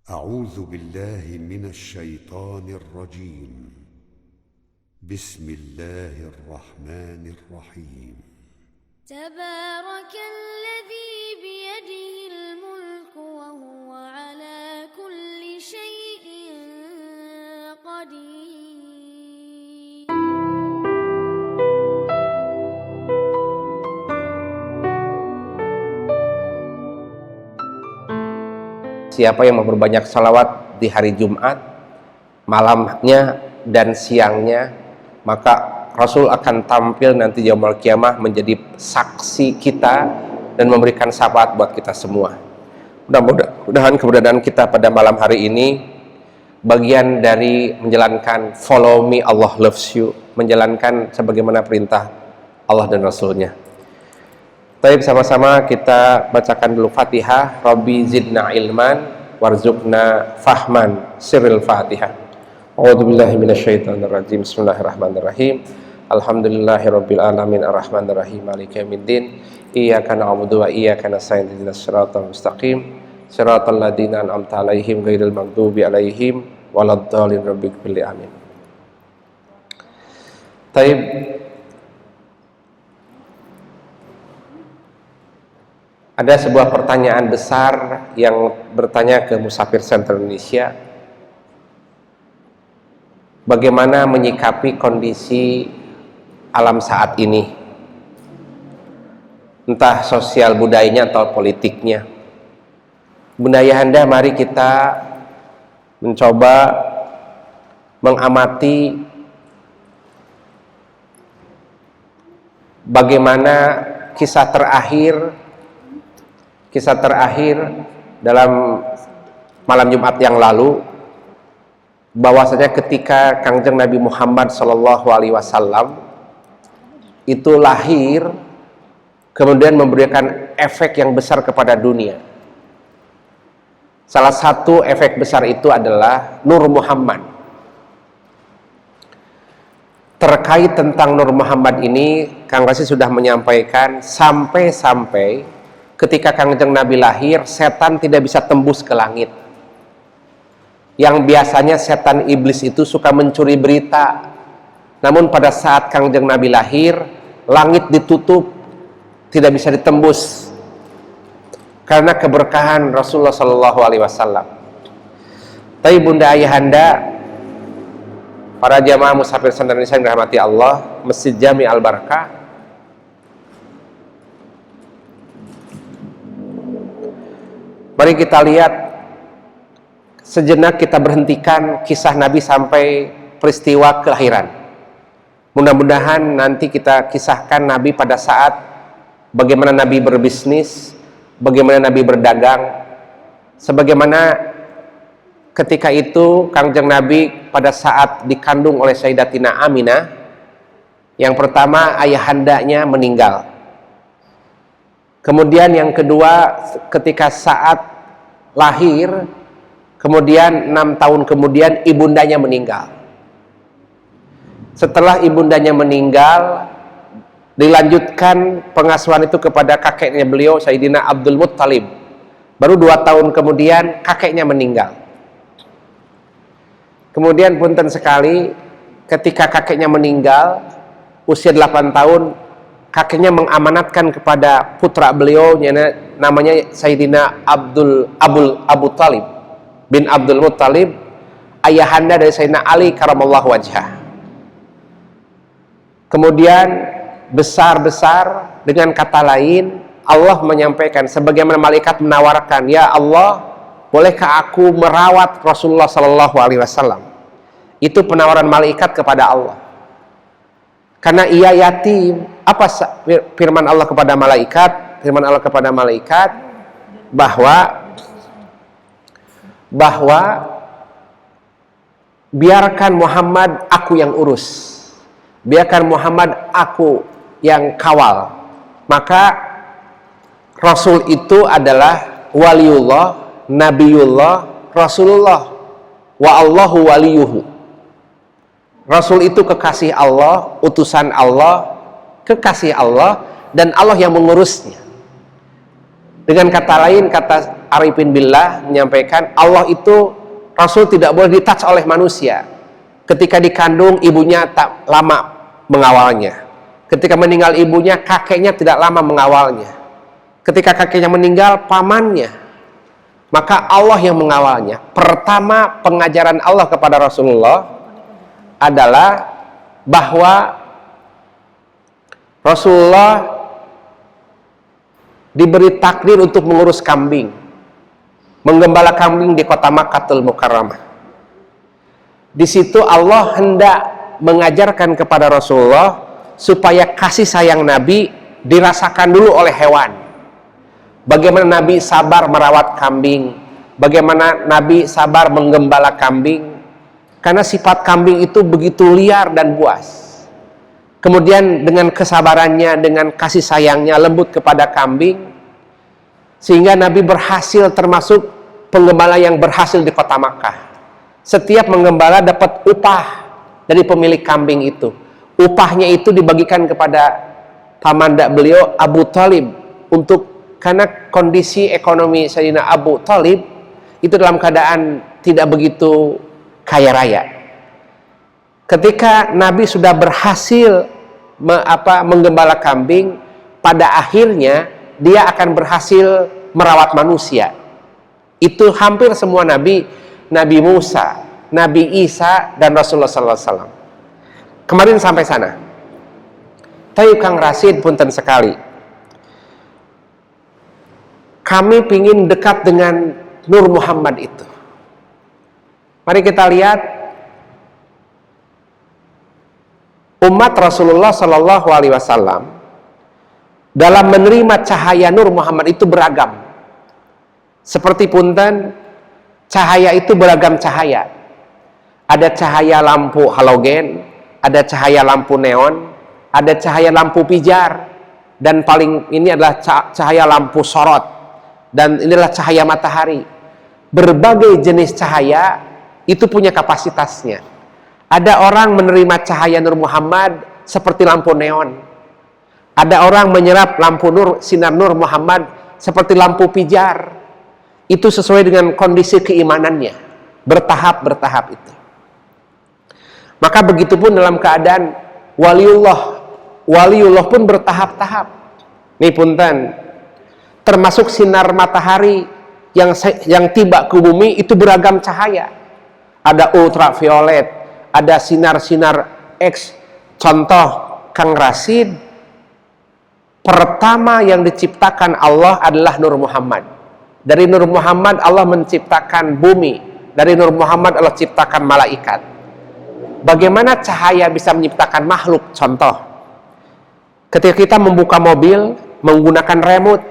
أعوذ بالله من الشيطان الرجيم. بسم الله الرحمن الرحيم. تبارك الذي بيده الملك وهو على كل شيء قدير. Siapa yang memperbanyak salawat di hari Jumat, malamnya dan siangnya, maka Rasul akan tampil nanti yaumul qiyamah menjadi saksi kita dan memberikan syafaat buat kita semua. Mudah-mudahan keberadaan kita pada malam hari ini bagian dari menjalankan follow me Allah loves you, menjalankan sebagaimana perintah Allah dan Rasulnya. Baik, sama-sama kita bacakan dulu Fatihah. Rabbi zidna ilman warzuqna fahman, sirril Fatihah. A'udzubillahi minasyaitonir rajim. Bismillahirrahmanirrahim. Alhamdulillahirabbil alamin arrahmanir rahim maliki yaumiddin. Iyyaka na'budu wa iyyaka nasta'in ihdinas siratal mustaqim. Siratal ladzina an'amta 'alaihim ghairil maghdubi 'alaihim waladdallin. Rabbighfirli amin. Baik. Ada sebuah pertanyaan besar yang bertanya ke Musafir Center Indonesia. Bagaimana menyikapi kondisi alam saat ini? Entah sosial budayanya atau politiknya. Bunda Ayahanda, mari kita mencoba mengamati bagaimana kisah terakhir dalam malam Jumat yang lalu, bahwasanya ketika Kangjeng Nabi Muhammad SAW itu lahir, kemudian memberikan efek yang besar kepada dunia. Salah satu efek besar itu adalah Nur Muhammad. Terkait tentang Nur Muhammad ini, Kang Rasi sudah menyampaikan sampai ketika Kangjeng Nabi lahir, setan tidak bisa tembus ke langit. Yang biasanya setan iblis itu suka mencuri berita. Namun pada saat Kangjeng Nabi lahir, langit ditutup, tidak bisa ditembus. Karena keberkahan Rasulullah SAW. Tapi Bunda Ayahanda, para jamaah Musafir Center Indonesia yang dirahmati Allah, Masjid Jami Al-Barakah, mari kita lihat sejenak, kita berhentikan kisah Nabi sampai peristiwa kelahiran. Mudah-mudahan nanti kita kisahkan Nabi pada saat bagaimana Nabi berbisnis, bagaimana Nabi berdagang, sebagaimana ketika itu Kangjeng Nabi pada saat dikandung oleh Sayyidatina Aminah, yang pertama ayahandanya meninggal. Kemudian yang kedua, ketika saat lahir, kemudian 6 tahun kemudian ibundanya meninggal. Setelah ibundanya meninggal, dilanjutkan pengasuhan itu kepada kakeknya beliau, Sayyidina Abdul Muttalib. Baru 2 tahun kemudian kakeknya meninggal. Kemudian punten sekali, ketika kakeknya meninggal, usia 8 tahun, kakeknya mengamanatkan kepada putra beliau, namanya Sayyidina Abu Talib bin Abdul Muttalib, ayahanda dari Sayyidina Ali karamallahu wajhah. Kemudian besar-besar, dengan kata lain, Allah menyampaikan, sebagaimana malaikat menawarkan, ya Allah, bolehkah aku merawat Rasulullah SAW? Itu penawaran malaikat kepada Allah. Karena ia yatim. Apa firman Allah kepada malaikat? Firman Allah kepada malaikat bahwa biarkan Muhammad aku yang urus, biarkan Muhammad aku yang kawal. Maka Rasul itu adalah waliullah, nabiullah, Rasulullah, wa Allahu waliyuhu. Rasul itu kekasih Allah, utusan Allah, kekasih Allah, dan Allah yang mengurusnya. Dengan kata lain, kata arifin billah menyampaikan Allah itu, Rasul tidak boleh ditouch oleh manusia. Ketika dikandung ibunya tak lama mengawalnya, ketika meninggal ibunya kakeknya tidak lama mengawalnya, ketika kakeknya meninggal pamannya, maka Allah yang mengawalnya. Pertama pengajaran Allah kepada Rasulullah adalah bahwa Rasulullah diberi takdir untuk mengurus kambing, menggembala kambing di kota Makkatul Mukarramah. Di situ Allah hendak mengajarkan kepada Rasulullah supaya kasih sayang Nabi dirasakan dulu oleh hewan. Bagaimana Nabi sabar merawat kambing, bagaimana Nabi sabar menggembala kambing, karena sifat kambing itu begitu liar dan buas. Kemudian dengan kesabarannya, dengan kasih sayangnya lembut kepada kambing, sehingga Nabi berhasil termasuk penggembala yang berhasil di kota Makkah. Setiap menggembala dapat upah dari pemilik kambing itu. Upahnya itu dibagikan kepada pamanda beliau Abu Thalib, karena kondisi ekonomi Sayyidina Abu Thalib itu dalam keadaan tidak begitu kaya raya. Ketika Nabi sudah berhasil menggembala kambing, pada akhirnya dia akan berhasil merawat manusia. Itu hampir semua nabi, Nabi Musa, Nabi Isa, dan Rasulullah SAW. Kemarin sampai sana. Tapi Kang Rasid punten sekali. Kami pingin dekat dengan Nur Muhammad itu. Mari kita lihat umat Rasulullah Shallallahu Alaihi Wasallam dalam menerima cahaya Nur Muhammad itu beragam. Seperti punten, cahaya itu beragam cahaya. Ada cahaya lampu halogen, ada cahaya lampu neon, ada cahaya lampu pijar, dan paling ini adalah cahaya lampu sorot, dan inilah cahaya matahari. Berbagai jenis cahaya itu punya kapasitasnya. Ada orang menerima cahaya Nur Muhammad seperti lampu neon. Ada orang menyerap lampu nur, sinar Nur Muhammad seperti lampu pijar. Itu sesuai dengan kondisi keimanannya. Bertahap-bertahap itu. Maka begitupun dalam keadaan waliullah. Waliullah pun bertahap-tahap. Nih punten, termasuk sinar matahari yang tiba ke bumi itu beragam cahaya. Ada ultraviolet, ada sinar-sinar X. Contoh Kang Rasid, pertama yang diciptakan Allah adalah Nur Muhammad. Dari Nur Muhammad Allah menciptakan bumi. Dari Nur Muhammad Allah ciptakan malaikat. Bagaimana cahaya bisa menciptakan makhluk? Contoh, ketika kita membuka mobil menggunakan remote,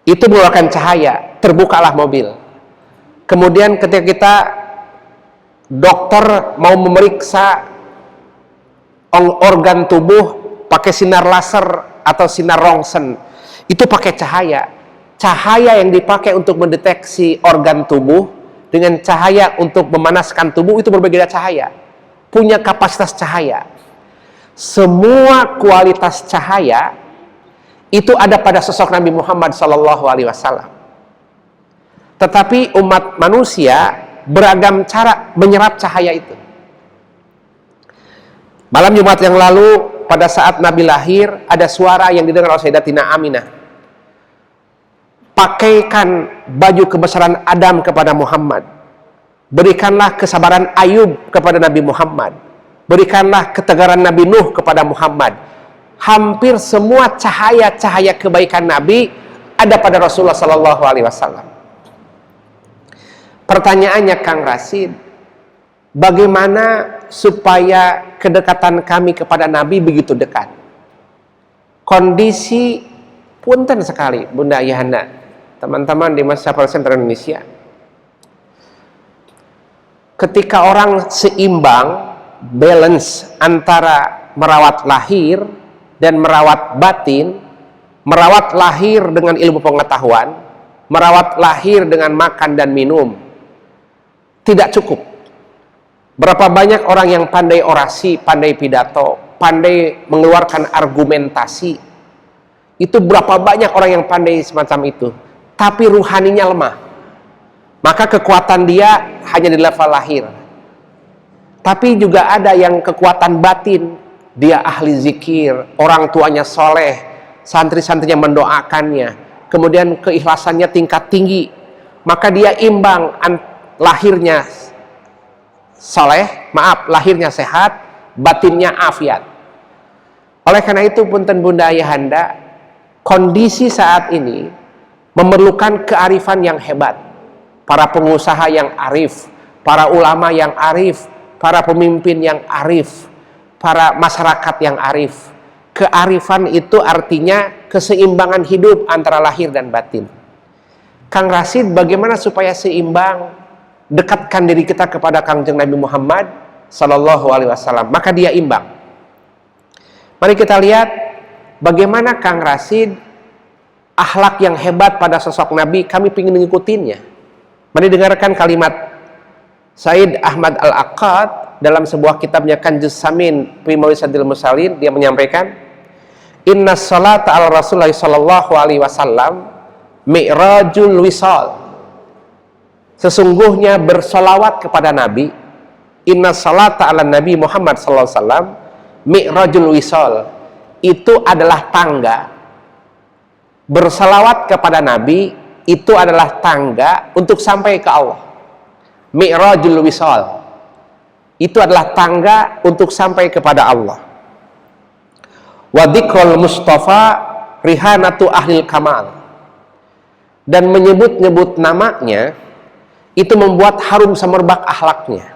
itu mengeluarkan cahaya, terbukalah mobil. Kemudian ketika kita dokter mau memeriksa organ tubuh pakai sinar laser atau sinar rongsen, itu pakai cahaya. Cahaya yang dipakai untuk mendeteksi organ tubuh dengan cahaya untuk memanaskan tubuh itu berbeda cahaya, punya kapasitas cahaya. Semua kualitas cahaya itu ada pada sosok Nabi Muhammad SAW. Tetapi umat manusia beragam cara menyerap cahaya itu. Malam Jumat yang lalu, pada saat Nabi lahir, ada suara yang didengar oleh Sayyidatina Aminah. Pakaikan baju kebesaran Adam kepada Muhammad. Berikanlah kesabaran Ayub kepada Nabi Muhammad. Berikanlah ketegaran Nabi Nuh kepada Muhammad. Hampir semua cahaya-cahaya kebaikan Nabi ada pada Rasulullah SAW. Pertanyaannya Kang Rasid, bagaimana supaya kedekatan kami kepada Nabi begitu dekat? Kondisi punten sekali, Bunda Ayahanda, teman-teman di Masyarakat Center Indonesia. Ketika orang seimbang, balance antara merawat lahir dan merawat batin, merawat lahir dengan ilmu pengetahuan, merawat lahir dengan makan dan minum, tidak cukup. Berapa banyak orang yang pandai orasi, pandai pidato, pandai mengeluarkan argumentasi, itu berapa banyak orang yang pandai semacam itu, tapi ruhaninya lemah. Maka kekuatan dia hanya di level lahir. Tapi juga ada yang kekuatan batin, dia ahli zikir, orang tuanya soleh, santri-santrinya mendoakannya, kemudian keikhlasannya tingkat tinggi, maka dia imbang, lahirnya soleh, lahirnya sehat, batinnya afiat. Oleh karena itu punten bunda ayahanda, kondisi saat ini memerlukan kearifan yang hebat. Para pengusaha yang arif, para ulama yang arif, para pemimpin yang arif, para masyarakat yang arif. Kearifan itu artinya keseimbangan hidup antara lahir dan batin. Kang Rashid, bagaimana supaya seimbang? Dekatkan diri kita kepada Kangjeng Nabi Muhammad Sallallahu Alaihi Wasallam, maka dia imbang. Mari kita lihat bagaimana Kang Rashid akhlak yang hebat pada sosok Nabi. Kami ingin mengikutinya. Mari dengarkan kalimat Said Ahmad Al-Aqad dalam sebuah kitabnya Kanjus Samin fi Mawisadil Musalin. Dia menyampaikan, inna salata ala Rasulullah sallallahu alaihi wasallam mi'rajul wisal. Sesungguhnya bersolawat kepada Nabi, inna salata ala Nabi Muhammad sallallahu alaihi wasallam mi'rajul wisal, itu adalah tangga. Bersolawat kepada Nabi itu adalah tangga untuk sampai ke Allah. Mi'rajul wisal, itu adalah tangga untuk sampai kepada Allah. Wa dzikrul Mustafa rihanatu ahlil kamal, dan menyebut-nyebut namanya itu membuat harum semerbak akhlaknya.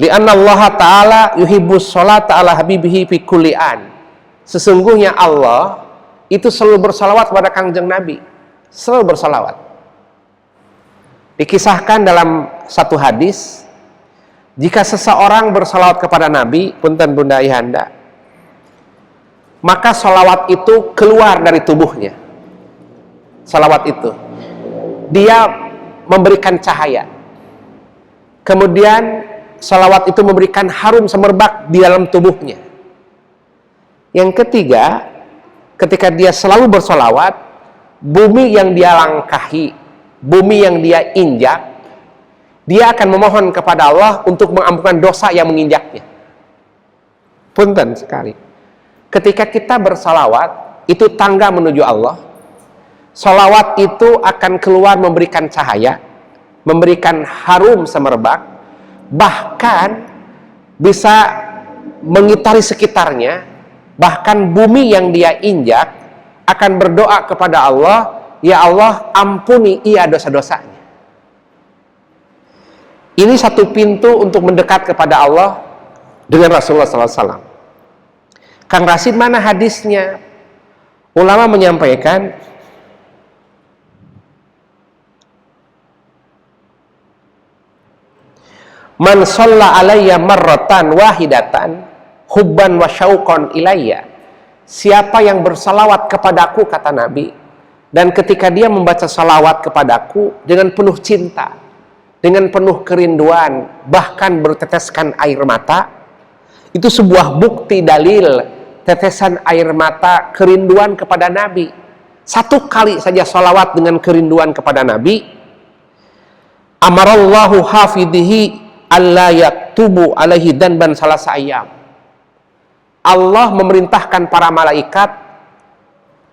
Li'anna Allah Ta'ala yuhibbus sholata ala habibihi fi kulli an. Sesungguhnya Allah itu selalu bersalawat kepada Kangjeng Nabi, selalu bersalawat. Dikisahkan dalam satu hadis, jika seseorang bersalawat kepada Nabi, punten bunda ayahanda, maka salawat itu keluar dari tubuhnya. Salawat itu, dia memberikan cahaya. Kemudian salawat itu memberikan harum semerbak di dalam tubuhnya. Yang ketiga, ketika dia selalu bersolawat, bumi yang dia langkahi, bumi yang dia injak, dia akan memohon kepada Allah untuk mengampunkan dosa yang menginjaknya. Punten sekali. Ketika kita bersolawat, itu tangga menuju Allah. Solawat itu akan keluar memberikan cahaya, memberikan harum semerbak, bahkan bisa mengitari sekitarnya. Bahkan bumi yang dia injak akan berdoa kepada Allah, ya Allah ampuni ia dosa-dosanya. Ini satu pintu untuk mendekat kepada Allah dengan Rasulullah SAW. Kang Rashid, mana hadisnya? Ulama menyampaikan, man shalla alayya marratan wahidatan hubban wa syauqan ilayya. Siapa yang bersalawat kepadaku, kata Nabi, dan ketika dia membaca salawat kepadaku dengan penuh cinta, dengan penuh kerinduan, bahkan berteteskan air mata, itu sebuah bukti dalil tetesan air mata kerinduan kepada Nabi. Satu kali saja salawat dengan kerinduan kepada Nabi, amarallahu hafidhihi alla yaktubu alaihi danban salasa ayyam. Allah memerintahkan para malaikat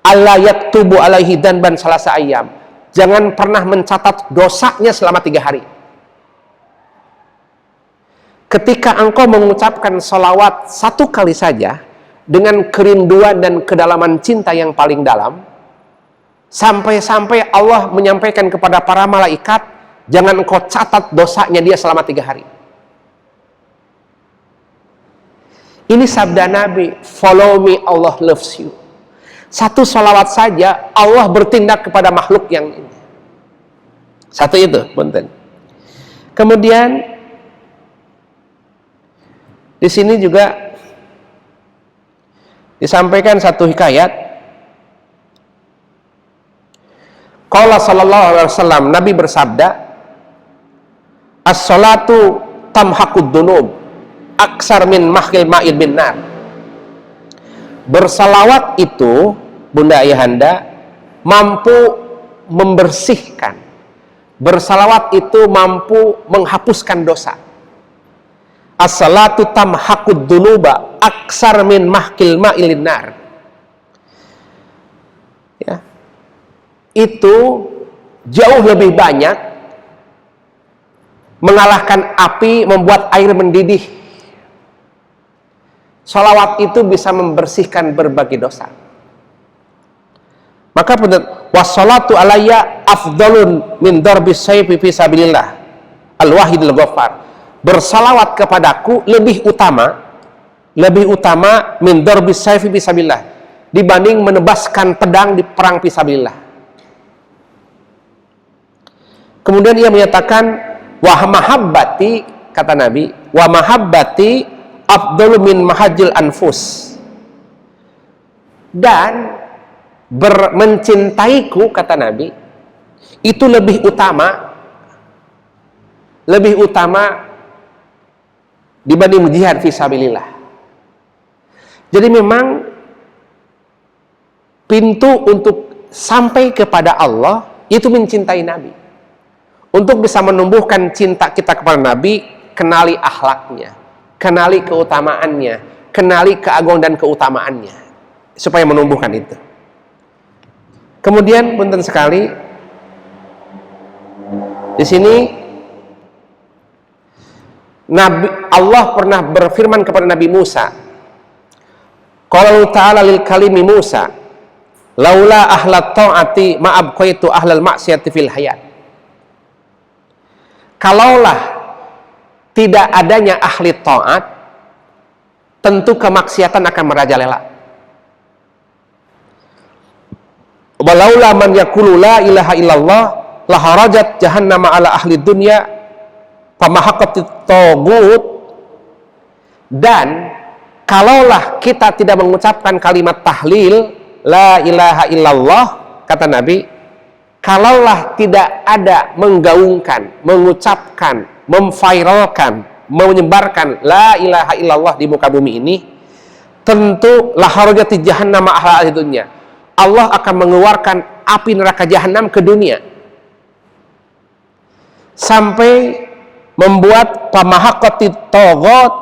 alla yaktubu alaihi danban salasa ayyam, jangan pernah mencatat dosanya selama 3 hari. Ketika engkau mengucapkan salawat satu kali saja dengan kerinduan dan kedalaman cinta yang paling dalam, sampai-sampai Allah menyampaikan kepada para malaikat, jangan engkau catat dosanya dia selama 3 hari. Ini sabda Nabi, follow me, Allah loves you. Satu salawat saja, Allah bertindak kepada makhluk yang ini. Satu itu, punten. Kemudian, di sini juga disampaikan satu hikayat. Qala sallallahu alaihi wasallam, Nabi bersabda, as-salatu tamhaqud dunub aksar min mahkil ma'il bin nar. Bersalawat itu, bunda ayahanda, mampu membersihkan. Bersalawat itu mampu menghapuskan dosa. As-salatu tamhaqud dunuba aksar min mahkil ma'ilin nar. Ya. Itu jauh lebih banyak mengalahkan api, membuat air mendidih. Salawat itu bisa membersihkan berbagai dosa. Maka wassalatu alayya afdalun min darbis sayfi fi sabilillah al-wahidul ghaffar. Bersalawat kepadaku lebih utama min darbis sayfi fi sabilillah, dibanding menebaskan pedang di perang fi sabilillah. Kemudian ia menyatakan wa mahabbati, kata Nabi, wa mahabbati afdalu min mahajil anfus. Dan mencintaiku, kata Nabi, itu lebih utama dibanding jihad fisabilillah. Jadi memang pintu untuk sampai kepada Allah itu mencintai Nabi. Untuk bisa menumbuhkan cinta kita kepada Nabi, kenali akhlaknya, kenali keutamaannya, kenali keagungan dan keutamaannya, supaya menumbuhkan itu. Kemudian punten sekali di sini Allah pernah berfirman kepada Nabi Musa, qala ta'ala lil kalimi Musa laula ahlat ta'ati ma abqaitu ahlal maksiyati fil hayat. Kalaulah tidak adanya ahli ta'at, tentu kemaksiatan akan merajalela. Walaula man yaqulu la ilaha illallah laharajat jahannama ala ahli dunya famahaqatit tagut. Dan kalaulah kita tidak mengucapkan kalimat tahlil la ilaha illallah, kata Nabi, kalaulah tidak ada menggaungkan, mengucapkan, memviralkan, menyebarkan la ilaha illallah di muka bumi ini, tentu laharajat jahannama ala ahli dunya, Allah akan mengeluarkan api neraka jahanam ke dunia sampai membuat pamahaqatit taghut,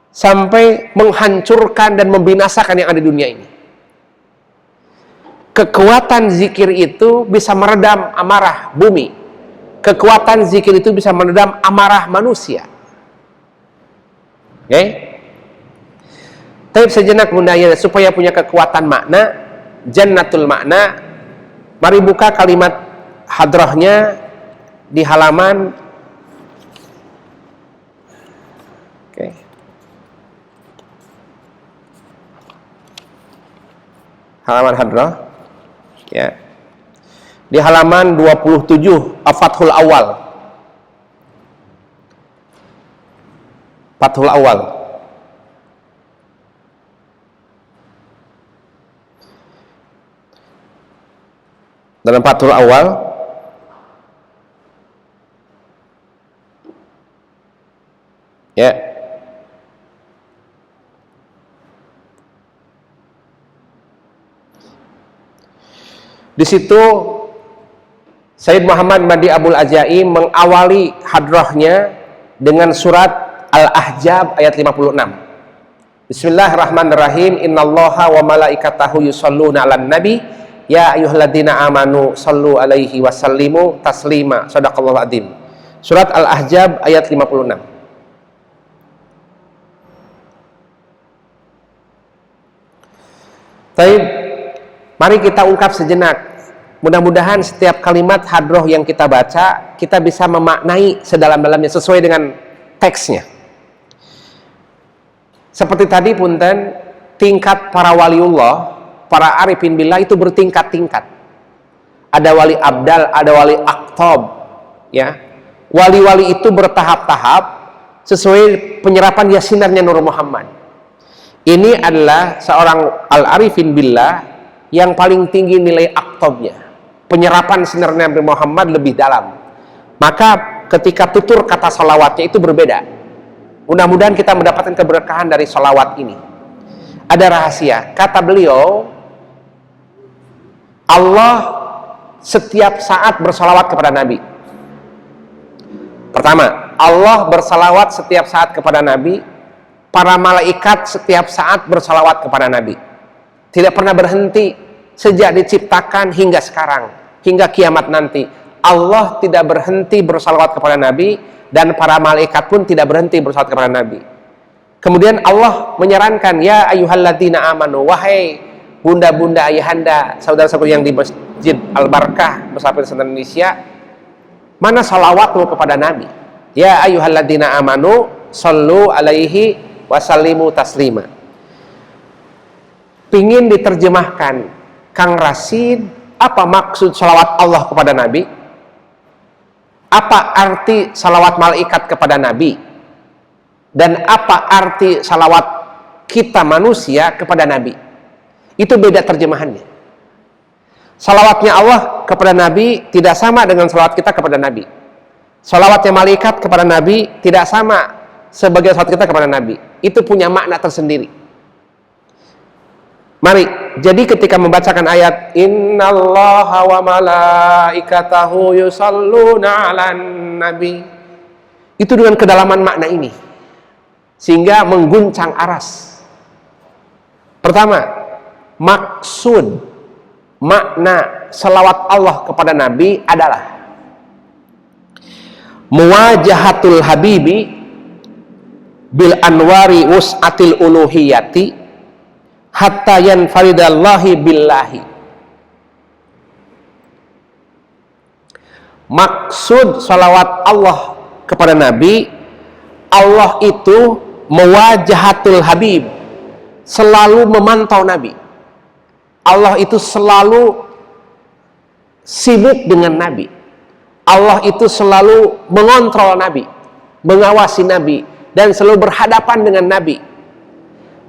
sampai menghancurkan dan membinasakan yang ada di dunia ini. Kekuatan zikir itu bisa meredam amarah bumi. Kekuatan zikir itu bisa meredam amarah manusia. Oke? Tapi sejenak bunda ya, supaya punya kekuatan makna, jannatul makna, mari buka kalimat hadrahnya di halaman halaman hadrah ya, di halaman 27 Fathul Awal. Fathul Awal dalam Fathul Awal ya, di situ Sayyid Muhammad Madi Abul Ajaim mengawali hadrahnya dengan surat Al-Ahzab ayat 56. Bismillahirrahmanirrahim. Innallaha wa malaikatahu yusholluna 'alan nabi ya ayyuhalladzina amanu shallu alaihi wasallimu taslima. Shadaqallahu adzim. Surat Al-Ahzab ayat 56. Baik, mari kita ungkap sejenak. Mudah-mudahan setiap kalimat hadroh yang kita baca, kita bisa memaknai sedalam-dalamnya sesuai dengan teksnya. Seperti tadi punten, tingkat para waliullah, para arifin billah itu bertingkat-tingkat. Ada wali abdal, ada wali aktob, ya. Wali-wali itu bertahap-tahap sesuai penyerapan yasinannya Nur Muhammad. Ini adalah seorang al-arifin billah yang paling tinggi nilai aktobnya. Penyerapan sinar Nabi Muhammad lebih dalam. Maka ketika tutur kata salawatnya itu berbeda. Mudah-mudahan kita mendapatkan keberkahan dari salawat ini. Ada rahasia. Kata beliau, Allah setiap saat bersalawat kepada Nabi. Pertama, Allah bersalawat setiap saat kepada Nabi. Para malaikat setiap saat bersalawat kepada Nabi. Tidak pernah berhenti sejak diciptakan hingga sekarang, hingga kiamat nanti. Allah tidak berhenti bersalawat kepada Nabi, dan para malaikat pun tidak berhenti bersalawat kepada Nabi. Kemudian Allah menyarankan, ya ayyuhalladzina amanu, wahai bunda-bunda, ayahanda, saudara-saudara yang di Masjid Al-Barkah bersama Indonesia, mana salawatmu kepada Nabi? Ya ayyuhalladzina amanu, sallu alaihi wasallimu taslima. Pingin diterjemahkan, Kang Rasid, apa maksud salawat Allah kepada Nabi? Apa arti salawat malaikat kepada Nabi? Dan apa arti salawat kita manusia kepada Nabi? Itu beda terjemahannya. Salawatnya Allah kepada Nabi tidak sama dengan salawat kita kepada Nabi. Salawatnya malaikat kepada Nabi tidak sama sebagai salawat kita kepada Nabi. Itu punya makna tersendiri. Mari, jadi ketika membacakan ayat innallaha wa malaikatahu yusalluna 'alan nabi, itu dengan kedalaman makna ini sehingga mengguncang aras. Pertama, maksud makna salawat Allah kepada Nabi adalah muwajahatul habibi bil anwari wus'atil uluhiyati hatta yanfaridallahi billahi. Maksud salawat Allah kepada Nabi, Allah itu muwajahatul habib, selalu memantau Nabi. Allah itu selalu sibuk dengan Nabi. Allah itu selalu mengontrol Nabi, mengawasi Nabi, dan selalu berhadapan dengan Nabi,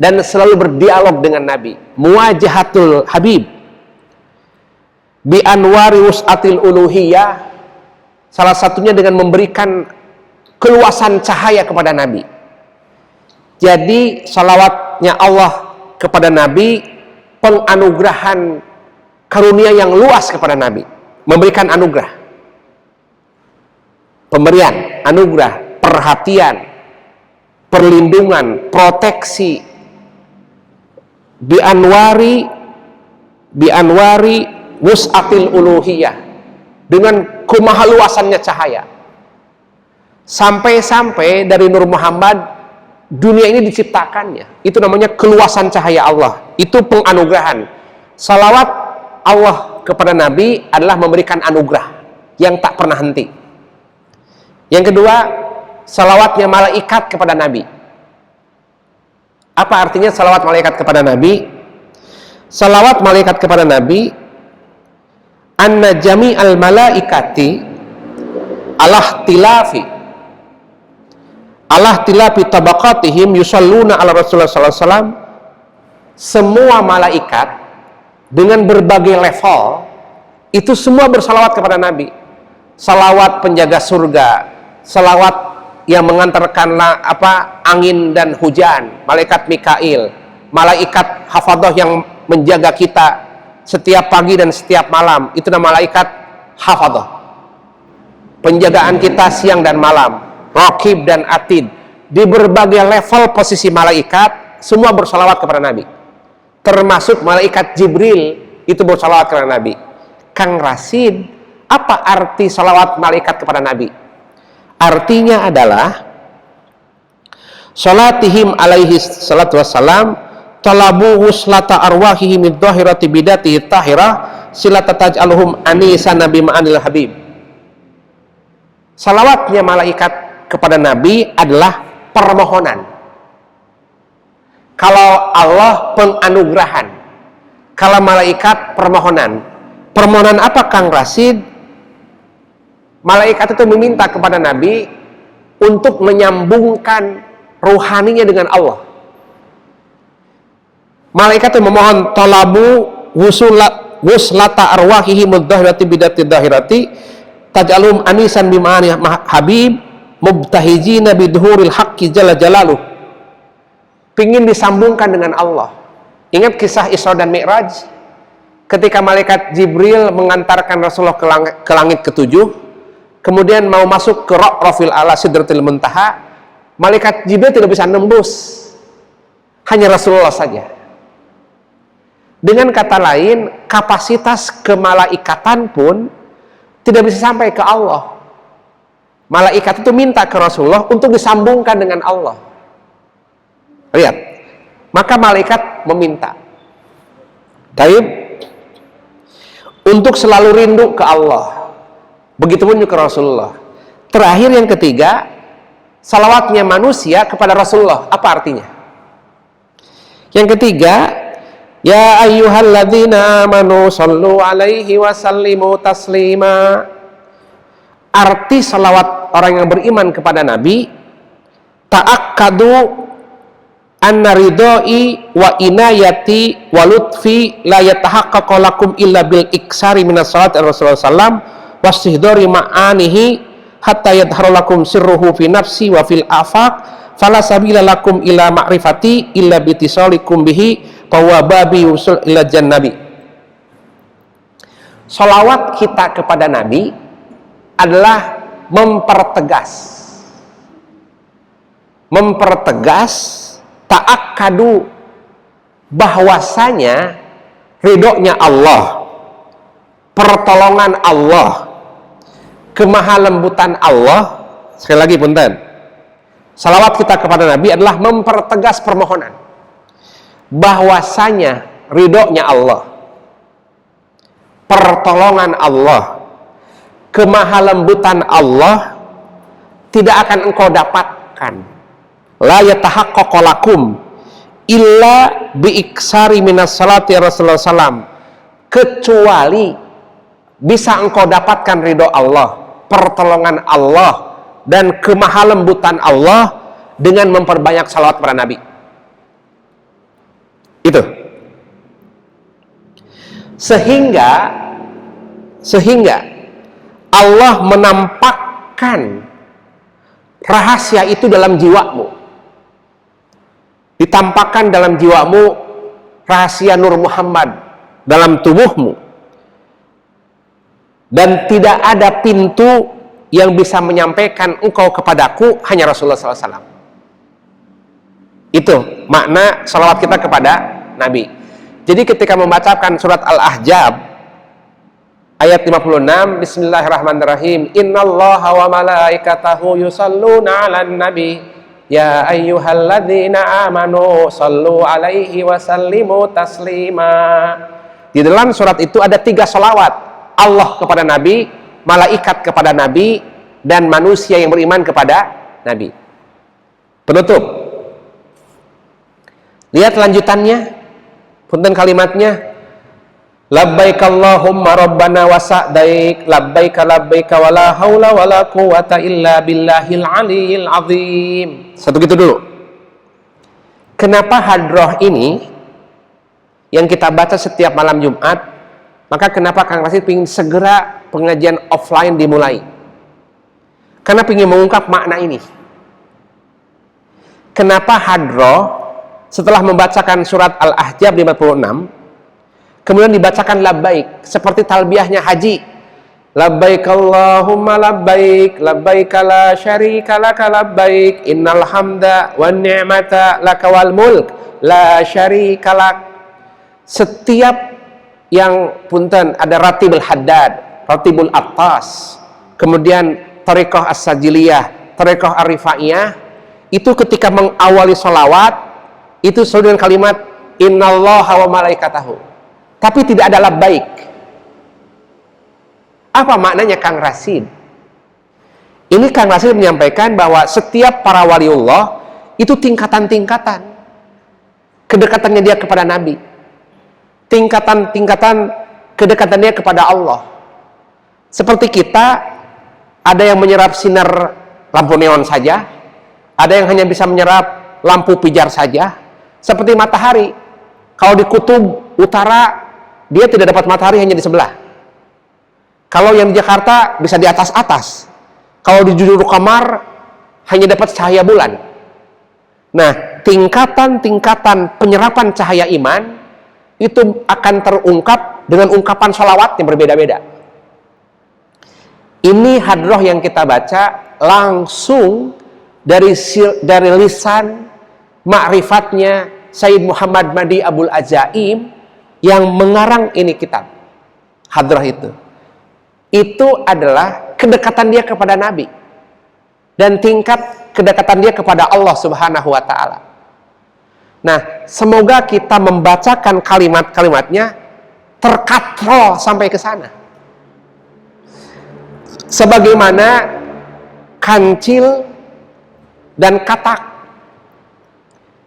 dan selalu berdialog dengan Nabi. Muwajahatul habib bi anwari wus'atil uluhiyah, salah satunya dengan memberikan keluasan cahaya kepada Nabi. Jadi salawatnya Allah kepada Nabi penganugerahan karunia yang luas kepada Nabi, memberikan anugerah, pemberian anugerah, perhatian, perlindungan, proteksi, bi anwari wus'atil uluhiyah, dengan kemahaluasannya cahaya. Sampai-sampai dari Nur Muhammad dunia ini diciptakannya. Itu namanya keluasan cahaya Allah. Itu penganugerahan. Salawat Allah kepada Nabi adalah memberikan anugerah yang tak pernah henti. Yang kedua, salawatnya malaikat kepada Nabi. Apa artinya salawat malaikat kepada Nabi? Salawat malaikat kepada Nabi, anna jami'al malaikati Allah tilafi tabaqatihim yusalluna ala Rasulullah sallallahu alaihi wasallam. Semua malaikat dengan berbagai level itu semua bersalawat kepada Nabi. Salawat penjaga surga, salawat yang mengantarkan angin dan hujan, malaikat Mikail, malaikat hafadhah yang menjaga kita setiap pagi dan setiap malam, itu nama malaikat hafadhah, penjagaan kita siang dan malam. Raqib dan Atid, di berbagai level posisi malaikat semua bersalawat kepada Nabi, termasuk malaikat Jibril itu bersalawat kepada Nabi. Kang Rasid, apa arti salawat malaikat kepada Nabi? Artinya adalah salatihim alaihi salatu wassalam talabu wuslata arwahihim id-dhahirati bidatihi tahirah silata taj'aluhum anisa nabi ma'anil habib. Salawatnya malaikat kepada Nabi adalah permohonan. Kalau Allah penganugerahan, kalau malaikat permohonan. Permohonan apa Kang Rasid? Malaikat itu meminta kepada Nabi untuk menyambungkan ruhaninya dengan Allah. Malaikat itu memohon talabu wuslata arwahihim mudhahirati bidati dahirati taj'alum anisan bima'ani habib mubtahijina bidhuril haqqi jalla jalaluh. Pingin disambungkan dengan Allah. Ingat kisah Isra dan Mi'raj? ketika malaikat Jibril mengantarkan Rasulullah ke langit ketujuh, kemudian mau masuk ke Rafil A'la Sidratil Muntaha, malaikat Jibril tidak bisa nembus, hanya Rasulullah saja. Dengan kata lain, kapasitas kemalaikatan pun tidak bisa sampai ke Allah. Malaikat itu minta ke Rasulullah untuk disambungkan dengan Allah. Lihat, maka malaikat meminta, taib, untuk selalu rindu ke Allah. Begitupun juga Rasulullah. Terakhir yang ketiga, salawatnya manusia kepada Rasulullah. Apa artinya? Yang ketiga, ya ayyuhalladzina amanu sallu alaihi wa sallimu taslima. Arti salawat orang yang beriman kepada Nabi, ta'akkadu anna ridai wa inayati wa lutfi la yatahaqqaqu lakum illa bil iksari minas salat Rasulullah sallam wastihdari ma'anihi hatta yadharu lakum sirruhu fi nafsi wa fil afaq fala sabila lakum ila ma'rifati illa bitisalikum bihi bahwa babi usul ila jannabi. Salawat kita kepada Nabi adalah mempertegas ta'akkadu bahwasanya ridhonya Allah, pertolongan Allah, kemahalembutan Allah. Sekali lagi punten, salawat kita kepada Nabi adalah mempertegas permohonan bahwasanya ridhonya Allah, pertolongan Allah, kemahalembutan Allah tidak akan engkau dapatkan, la yatahaqqaqu lakum illa biiksari minas salati Rasulullah sallam, kecuali bisa engkau dapatkan ridho Allah, pertolongan Allah dan kemahalembutan Allah dengan memperbanyak salawat kepada Nabi. Itu sehingga Allah menampakkan rahasia itu dalam jiwamu, ditampakkan dalam jiwamu rahasia Nur Muhammad dalam tubuhmu, dan tidak ada pintu yang bisa menyampaikan engkau kepadaku, hanya Rasulullah SAW. Itu makna salawat kita kepada Nabi. Jadi ketika membacakan surat Al-Ahzab ayat 56, bismillahirrahmanirrahim, innallaha wa malaikatahu yusalluna 'alan nabi ya ayyuhalladzina amanu sallu alaihi wa sallimu taslima. Di dalam surat itu ada 3 salawat, Allah kepada Nabi, malaikat kepada Nabi, dan manusia yang beriman kepada Nabi. Penutup, lihat lanjutannya, punten kalimatnya, labbaik Allahumma rabbana wa sa'daik labbaika labbaika wa la haula wa la quwata illa billahil aliyil azim. Satu gitu dulu. Kenapa hadroh ini yang kita baca setiap malam Jumat? Maka kenapa Kang Rasid ingin segera pengajian offline dimulai? Karena ingin mengungkap makna ini. Kenapa hadroh setelah membacakan surat Al-Ahzab 56 kemudian dibacakan labbaik seperti talbiyahnya haji, labbaik Allahumma labbaik labbaik la syarika laka labbaik innal hamda wan ni'mata laka wal mulk la syarika lak. Setiap yang punten ada ratibul haddad, ratibul attas, kemudian tariqah as-sajiliyah, tariqah ar-rifaiyah, itu ketika mengawali sholawat itu selalu dengan kalimat innallaha wa malaikatahu, tapi tidak ada labbaik. Apa maknanya Kang Rasid? Ini Kang Rasid menyampaikan bahwa setiap para waliullah itu tingkatan-tingkatan kedekatannya dia kepada Nabi, tingkatan-tingkatan kedekatannya kepada Allah. Seperti kita, ada yang menyerap sinar lampu neon saja, ada yang hanya bisa menyerap lampu pijar saja. Seperti matahari, kalau di kutub utara dia tidak dapat matahari, hanya di sebelah. Kalau yang di Jakarta bisa di atas-atas, kalau di juru kamar hanya dapat cahaya bulan. Nah, tingkatan-tingkatan penyerapan cahaya iman itu akan terungkap dengan ungkapan sholawat yang berbeda-beda. Ini hadroh yang kita baca langsung dari lisan ma'rifatnya Sayyid Muhammad Madi Abul Ajaim yang mengarang ini kitab. Hadroh itu adalah kedekatan dia kepada Nabi dan tingkat kedekatan dia kepada Allah Subhanahu wa Ta'ala. Nah, semoga kita membacakan kalimat-kalimatnya terkatrol sampai ke sana. Sebagaimana kancil dan katak.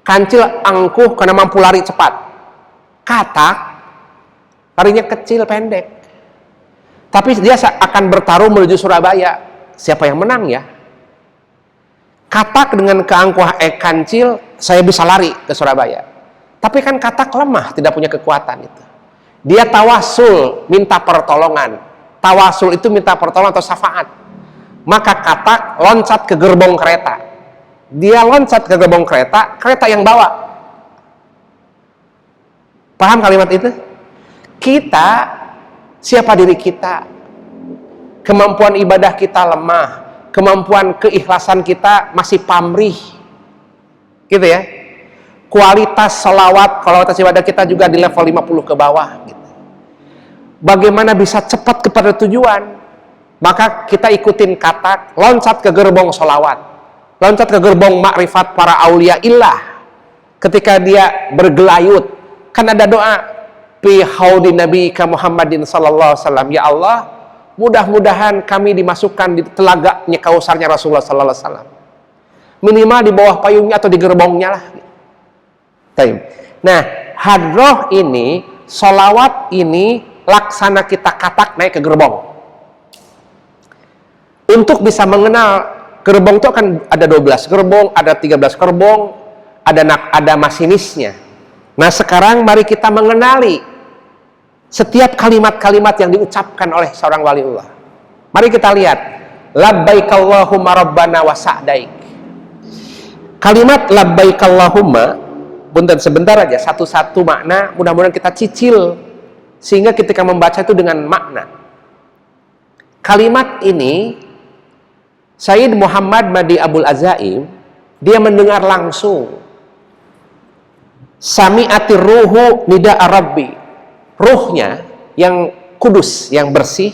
Kancil angkuh karena mampu lari cepat. Katak larinya kecil, pendek. Tapi dia akan bertarung menuju Surabaya. Siapa yang menang ya? Katak dengan keangkuhan kancil, saya bisa lari ke Surabaya. Tapi kan katak lemah, tidak punya kekuatan itu. Dia tawasul, minta pertolongan. Tawasul itu minta pertolongan atau syafaat. Maka katak loncat ke gerbong kereta. Dia loncat ke gerbong kereta, kereta yang bawa. Paham kalimat itu? Kita, siapa diri kita? Kemampuan ibadah kita lemah. Kemampuan keikhlasan kita masih pamrih. Gitu ya. Kualitas salawat, kualitas ibadah kita juga di level 50 ke bawah gitu. Bagaimana bisa cepat kepada tujuan? Maka kita ikutin katak, loncat ke gerbong salawat, loncat ke gerbong makrifat para aulia illah. Ketika dia bergelayut, kan ada doa fi haudi nabiyika Muhammadin sallallahu alaihi wasallam, ya Allah, mudah-mudahan kami dimasukkan di telaganya kausarnya Rasulullah sallallahu alaihi wasallam. Minimal di bawah payungnya atau di gerbongnya lah. Nah, hadroh ini, sholawat ini, laksana kita katak naik ke gerbong. Untuk bisa mengenal gerbong itu akan ada 12 gerbong, ada 13 gerbong, ada masinisnya. Nah, sekarang mari kita mengenali setiap kalimat-kalimat yang diucapkan oleh seorang waliullah. Mari kita lihat. Labbaik Allahumma rabbana wa sa'daik. Kalimat labbaik Allahumma, punten sebentar aja, satu-satu makna, mudah-mudahan kita cicil sehingga ketika membaca itu dengan makna. Kalimat ini Sayyid Muhammad Madi Abul Azaim, dia mendengar langsung. Sami'atir ruhu nida'a rabbi. Ruhnya yang kudus, yang bersih,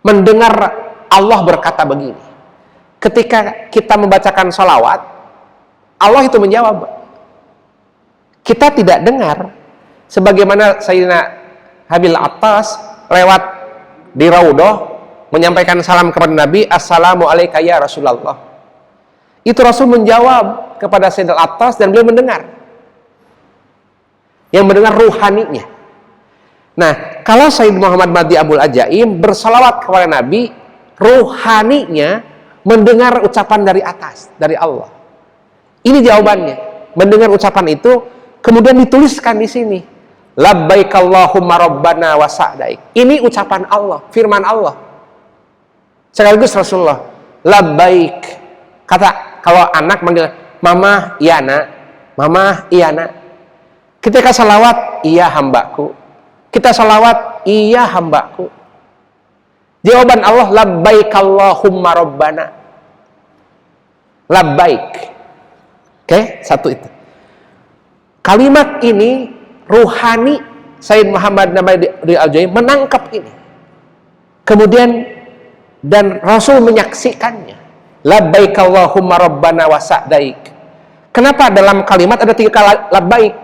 mendengar Allah berkata begini. Ketika kita membacakan sholawat, Allah itu menjawab. Kita tidak dengar. Sebagaimana Sayyidina Habil Attas lewat di Raudhah menyampaikan salam kepada Nabi, assalamu alaika ya Rasulullah. Itu Rasul menjawab kepada Sayyidina Attas dan beliau mendengar. Yang mendengar ruhaninya. Nah, kalau Sayyid Muhammad Madi Abul Ajaim bersalawat kepada Nabi, ruhaninya mendengar ucapan dari atas, dari Allah. Ini jawabannya. Mendengar ucapan itu, kemudian dituliskan di sini. Labbaik Allahumma rabbana wa sa'daik. Ini ucapan Allah, firman Allah. Sekaligus Rasulullah. Labbaik. Kata, kalau anak manggil, mama, iya nak. Mama, iya nak. Ketika salawat, iya hambaku. Kita salawat, iya hambaku. Jawaban Allah, labbaik Allahumma rabbana. Labbaik. Oke, satu itu. Kalimat ini ruhani Sayyid Muhammad Madi Abul Ajaim menangkap ini. Kemudian dan Rasul menyaksikannya. Labbaik Allahumma rabbana wa sa'daik. Kenapa dalam kalimat ada 3 kali labbaik?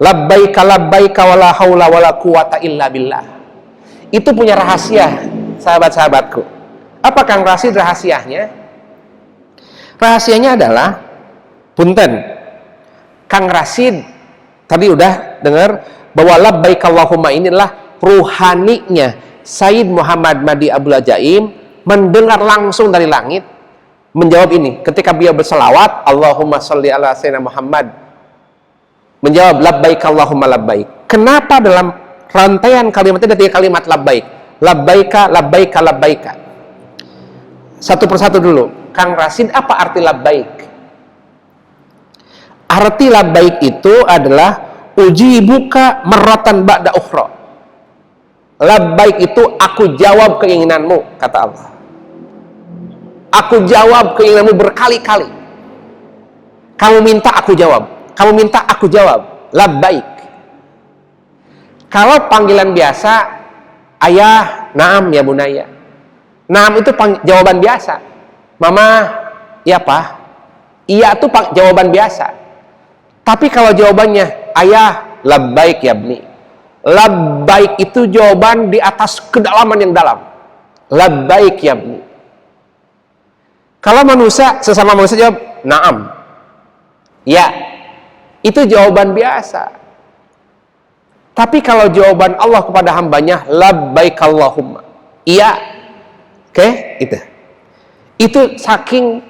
Labbaika labbaika wala haula wala quwata illa billah. Itu punya rahasia, sahabat-sahabatku. Apa Kang Rasid rahasianya? Rahasianya adalah, punten, Kang Rasid tadi udah dengar bahwa labbaik Allahumma inilah ruhaninya Sayyid Muhammad Madi Abul Ajaim mendengar langsung dari langit, menjawab ini ketika beliau berselawat, Allahumma sholli ala sayyidina Muhammad, menjawab labbaik Allahumma labbaik. Kenapa dalam rantaian kalimatnya ada 3 kalimat labbaik? Labbaika, labbaika, labbaika. Satu persatu dulu. Kang Rasid, apa arti labbaik? Arti labbaik itu adalah ujibuka marratan ba'da ukhra. Labbaik itu aku jawab keinginanmu, kata Allah. Aku jawab keinginanmu berkali-kali. Kamu minta aku jawab, kamu minta aku jawab. Labbaik. Kalau panggilan biasa, ayah, naam ya bunaya. Naam itu jawaban biasa. Mama, iya pak. Iya itu jawaban biasa. Tapi kalau jawabannya ayah, labbaik ya bni. Labbaik itu jawaban di atas kedalaman yang dalam. Labbaik ya bni. Kalau manusia, sesama manusia jawab naam. Ya. Itu jawaban biasa. Tapi kalau jawaban Allah kepada hambanya labbaik Allahumma. Iya. Oke, itu. Itu saking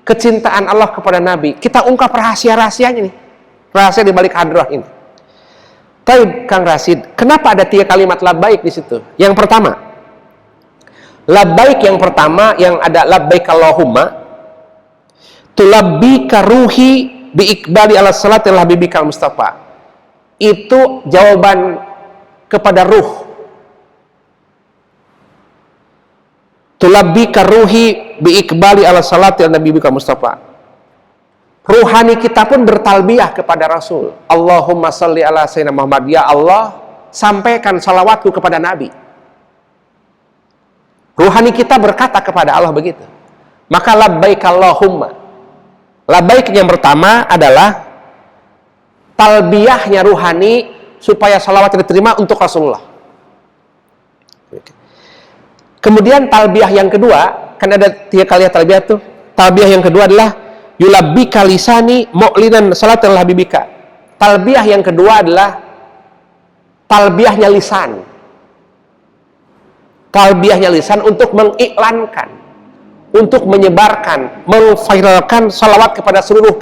kecintaan Allah kepada Nabi. Kita ungkap rahasia-rahasianya nih. Rahasia di balik hadrah ini. Taib Kang Rasid, kenapa ada 3 kalimat labbaik di situ? Yang pertama, labbaik yang pertama yang ada labbaik Allahumma, tulabbika ruhi bi ikbali ala salatil habibikal Mustafa. Itu jawaban kepada ruh. Tulabbika ruhi bi ikbali ala salatil habibikal Mustafa. Ruhani kita pun bertalbiyah kepada Rasul. Allahumma salli ala sayyidina Muhammad. Ya Allah, sampaikan salawatku kepada Nabi. Ruhani kita berkata kepada Allah begitu. Maka labbaik Allahumma. Labbaik yang pertama adalah talbiyahnya ruhani supaya salawat diterima untuk Rasulullah. Kemudian talbiyah yang kedua, kan ada 3 kali talbiyah tuh. Talbiyah yang kedua adalah yulabbika lisani mu'linan salatul habibika. Talbiyah yang kedua adalah talbiyahnya lisan. Talbiyahnya lisan untuk mengiklankan, untuk menyebarkan, memviralkan salawat kepada seluruh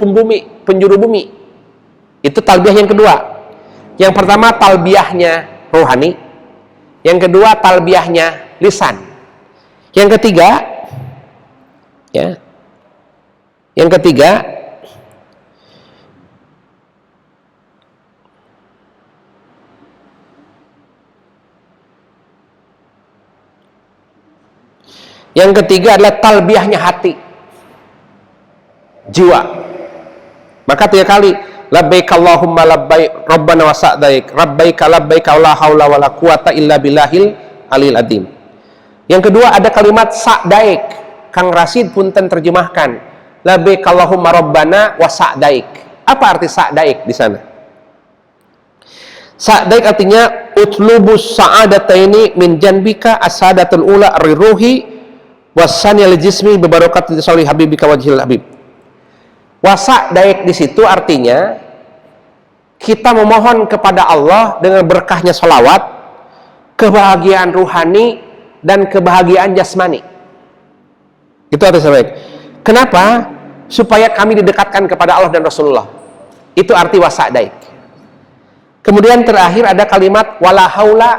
penjuru bumi. Itu talbiyah yang kedua. Yang pertama talbiyahnya rohani, yang kedua talbiyahnya lisan. Yang ketiga, ya. Yang ketiga, adalah talbiyahnya hati, jiwa. Maka 3 kali, labbaik Allahumma labbaik rabbana wa sa'daik labbaik labbaik la haula wala quwata illa billahil alil adim. Yang kedua ada kalimat sa'daik. Kang Rasid punten terjemahkan. Labbaik Allahumma rabbana wa sa'daik. Apa arti sa'daik di sana? Sa'daik artinya utlubus sa'adataini min janbika as-sa'adatul ula ar-ruhi was-saniyal jismi bi barakati sholih habibika wajhil habib. Wa sa'daik di situ artinya kita memohon kepada Allah dengan berkahnya salawat, kebahagiaan ruhani dan kebahagiaan jasmani. Itu arti sa'daik. Kenapa? Supaya kami didekatkan kepada Allah dan Rasulullah. Itu arti wasa'daik. Kemudian terakhir ada kalimat wala haula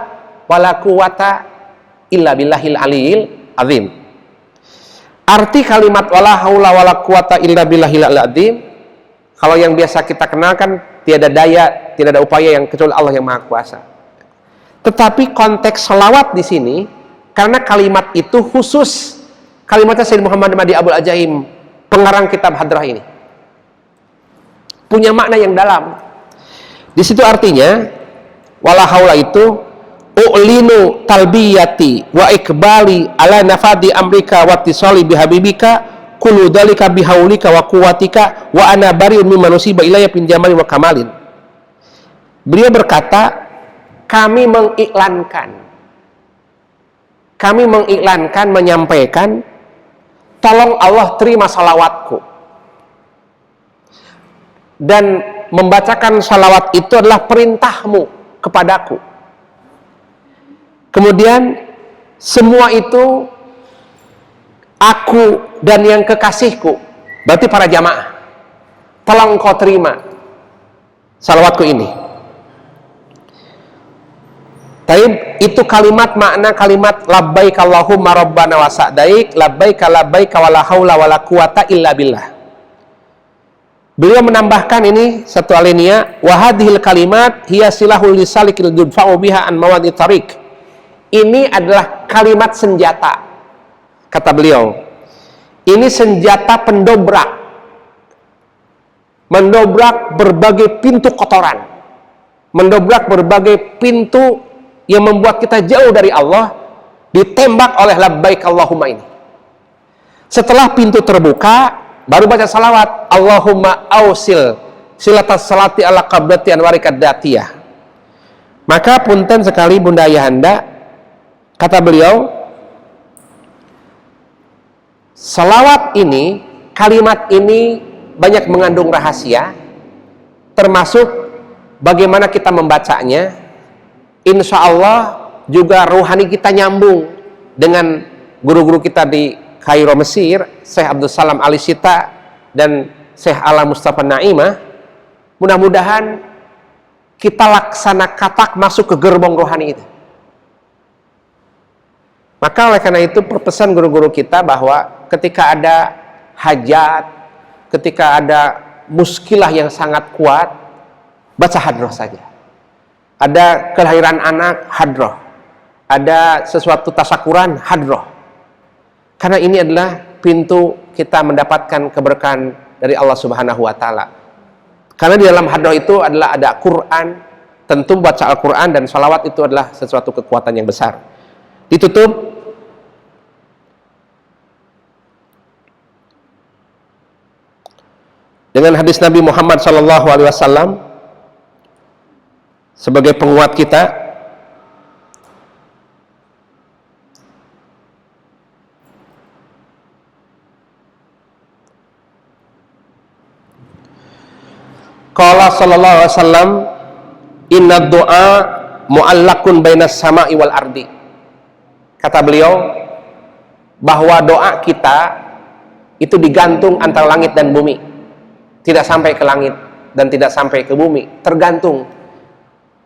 wala quwata illa billahil aliyil azim. Arti kalimat wala haula wala quwata illa billahil azim, kalau yang biasa kita kenalkan, tiada daya, tidak ada upaya yang kecuali Allah yang Maha Kuasa. Tetapi konteks selawat di sini, karena kalimat itu khusus, kalimatnya Sayyid Muhammad Madi Abul Ajaim, pengarang kitab Hadrah ini, punya makna yang dalam. Di situ artinya wala haula itu u'linu talbiyati wa ikbali ala nafadi amrika wa tisali bihabibika kullu dalika bihaulika wa quwwatika wa ana bariun mimma nusiba ilayya bin jamali wa kamalin. Beliau berkata, kami mengiklankan, menyampaikan, tolong Allah terima salawatku. Dan membacakan salawat itu adalah perintahmu kepadaku. Kemudian semua itu aku dan yang kekasihku, berarti para jamaah, tolong kau terima salawatku ini. Taib, itu kalimat makna kalimat labbaik Allahumma rabbana wa sa'daik labbaik labbaik wa la haula wa la quwata illa billah. Beliau menambahkan ini satu alinea, wa hadhil kalimat hiya silahul lisalikil yudfa'u biha an mawadi tariq. Ini adalah kalimat senjata. Kata beliau, ini senjata pendobrak. Mendobrak berbagai pintu kotoran. Mendobrak berbagai pintu yang membuat kita jauh dari Allah, ditembak oleh labbaik Allahumma ini. Setelah pintu terbuka, baru baca salawat, Allahumma ausil silatas salati ala qablati anwarikad datiyah. Maka punten sekali Bunda Ayahanda, kata beliau, salawat ini, kalimat ini banyak mengandung rahasia, termasuk bagaimana kita membacanya. Insya Allah juga ruhani kita nyambung dengan guru-guru kita di Kairo Mesir, Syekh Abdul Salam Ali Sita dan Syekh Ala Mustafa Naimah. Mudah-mudahan kita laksana katak masuk ke gerbong rohani itu. Maka oleh karena itu perpesan guru-guru kita bahwa ketika ada hajat, ketika ada muskilah yang sangat kuat, baca hadroh saja. Ada kelahiran anak, hadroh. Ada sesuatu tasakuran, hadroh. Karena ini adalah pintu kita mendapatkan keberkahan dari Allah Subhanahu wa Ta'ala. Karena di dalam hadroh itu adalah ada Quran, tentu baca Al-Quran dan salawat itu adalah sesuatu kekuatan yang besar. Ditutup dengan hadis Nabi Muhammad SAW sebagai penguat kita. Qala sallallahu alaihi wasallam, inna du'a mu'allakun bainas sama'i wal ardi. Kata beliau bahwa doa kita itu digantung antara langit dan bumi, tidak sampai ke langit dan tidak sampai ke bumi, tergantung.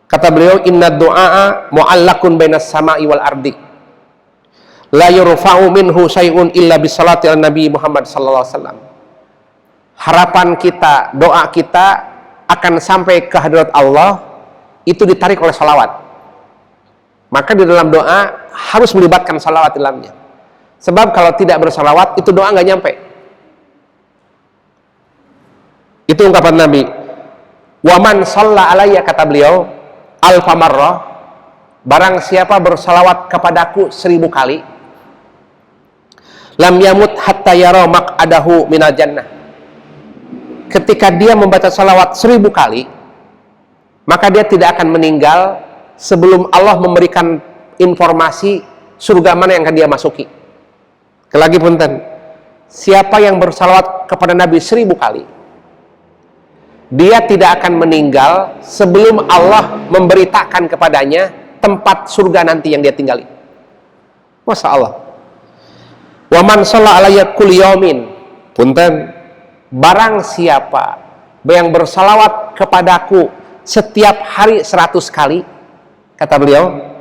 Kata beliau, inna du'a mu'allakun bainas sama'i wal ardi, la yurfa'u minhu syai'un illa bisalati ala Nabi Muhammad sallallahu alaihi wasallam. Harapan kita, doa kita akan sampai ke hadirat Allah itu ditarik oleh salawat. Maka di dalam doa harus melibatkan salawat di dalamnya. Sebab kalau tidak bersalawat itu doa nggak nyampe. Itu ungkapan Nabi. Waman shalla alayya, kata beliau, alfa marrah, barang siapa bersalawat kepadaku 1000 kali, lam yamut hatta yara maq'adahu minal jannah. Ketika dia membaca salawat 1000 kali, maka dia tidak akan meninggal sebelum Allah memberikan informasi surga mana yang akan dia masuki. Kelagi punten, siapa yang bersalawat kepada Nabi 1000 kali, dia tidak akan meninggal sebelum Allah memberitakan kepadanya tempat surga nanti yang dia tinggali. Masya Allah. Wa man shalla alayya kulli yaumin, punten, barang siapa yang bersalawat kepadaku setiap hari 100 kali, kata beliau,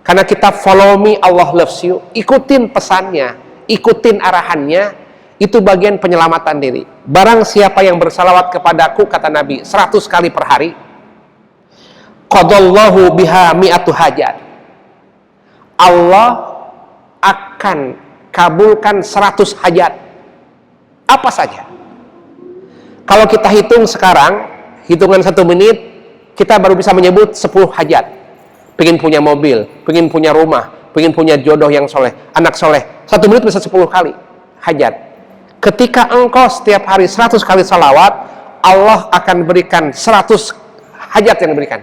karena kita follow me, Allah loves you, ikutin pesannya, ikutin arahannya, itu bagian penyelamatan diri. Barang siapa yang bersalawat kepadaku, kata Nabi, 100 kali per hari, qadallahu biha mi'atu hajat, Allah akan kabulkan 100 hajat. Apa saja. Kalau kita hitung sekarang, hitungan 1 menit, kita baru bisa menyebut 10 hajat. Pengen punya mobil, pengen punya rumah, pengen punya jodoh yang soleh, anak soleh. 1 menit bisa 10 kali hajat. Ketika engkau setiap hari 100 kali salawat, Allah akan berikan 100 hajat yang diberikan.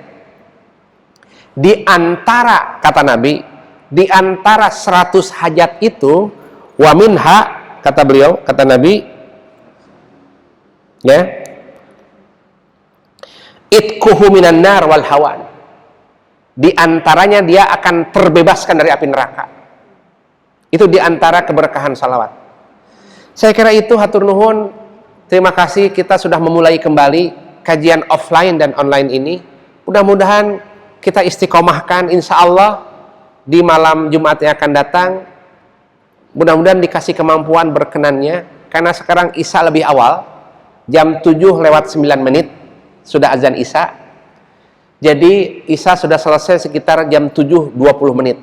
Di antara, kata Nabi, di antara 100 hajat itu, wa minha, kata beliau, kata Nabi, ya, itkuhu minan nar wal hawan, di antaranya dia akan terbebaskan dari api neraka. Itu di antara keberkahan salawat. Saya kira itu, hatur nuhun, terima kasih, kita sudah memulai kembali kajian offline dan online ini. Mudah-mudahan kita istiqomahkan insya Allah di malam Jumat yang akan datang. Mudah-mudahan dikasih kemampuan berkenannya, karena sekarang Isya lebih awal. jam 7:09 sudah azan Isya. Jadi Isya sudah selesai sekitar jam 7:20.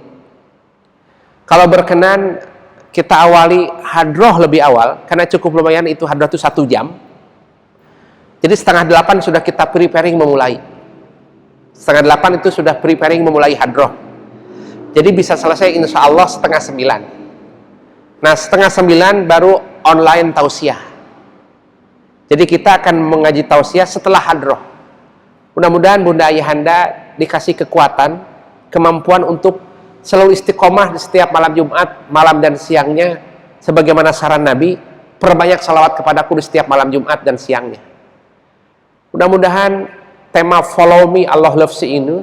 Kalau berkenan kita awali hadroh lebih awal, karena cukup lumayan itu hadroh itu 1 jam. Jadi 7:30 sudah kita preparing memulai. 7:30 itu sudah preparing memulai hadroh. Jadi bisa selesai insya Allah 8:30. Nah 8:30 baru online tausiah. Jadi kita akan mengaji tausiah setelah hadroh. Mudah-mudahan Bunda Ayahanda dikasih kekuatan, kemampuan untuk selalu istiqomah di setiap malam Jumat, malam dan siangnya, sebagaimana saran Nabi, perbanyak salawat kepadaku di setiap malam Jumat dan siangnya. Mudah-mudahan tema Follow Me, Allah Loves You ini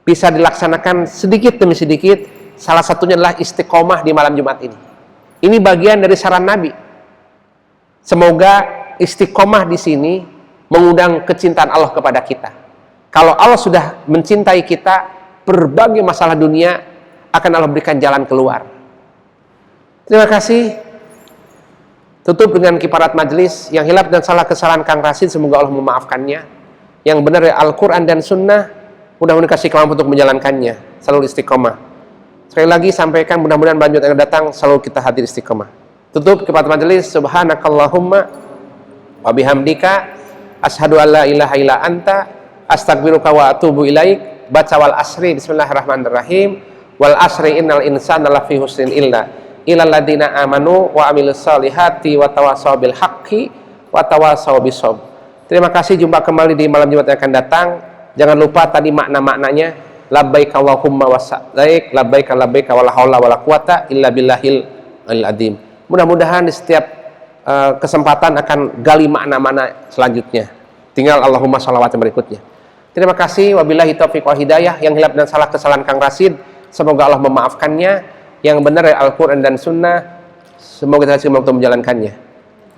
bisa dilaksanakan sedikit demi sedikit, salah satunya adalah istiqomah di malam Jumat ini. Ini bagian dari saran Nabi. Semoga istiqomah di sini mengundang kecintaan Allah kepada kita. Kalau Allah sudah mencintai kita, berbagai masalah dunia akan Allah berikan jalan keluar. Terima kasih. Tutup dengan kiparat majelis. Yang hilaf dan salah kesalahan Kang Rasid, semoga Allah memaafkannya. Yang benar dari Al-Quran dan Sunnah, mudah-mudahan kasih kemampuan untuk menjalankannya. Selalu istiqomah. Sekali lagi sampaikan, mudah-mudahan banyak yang datang, selalu kita hadir istiqomah. Tutup kiparat majelis. Subhanakallahumma wa bihamdika asyhadu an la ilaha illa anta astaghfiruka wa atubu ilaik. Baca wal asri, bismillahirrahmanirrahim. Wal asri innal insana lafi husnin illa illal ladzina amanu wa amilus solihati wa tawasaw bil haqqi wa tawasaw bis sabr. Terima kasih, jumpa kembali di malam Jumat yang akan datang. Jangan lupa tadi makna-maknanya, labbaik Allahumma wa sa'daik, labbaik labbaik wala haula wala quwata illa billahil azim. Mudah-mudahan di setiap kesempatan akan gali makna-makna selanjutnya. Tinggal Allahumma sholawat berikutnya. Terima kasih, wabillahi taufiq wal hidayah. Yang hilaf dan salah kesalahan Kang Rasid, semoga Allah memaafkannya. Yang benar dari Al-Quran dan Sunnah, semoga kita bisa menjalankannya.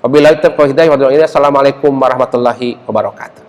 Wabillahi taufiq wal hidayah. Wassalamualaikum warahmatullahi wabarakatuh.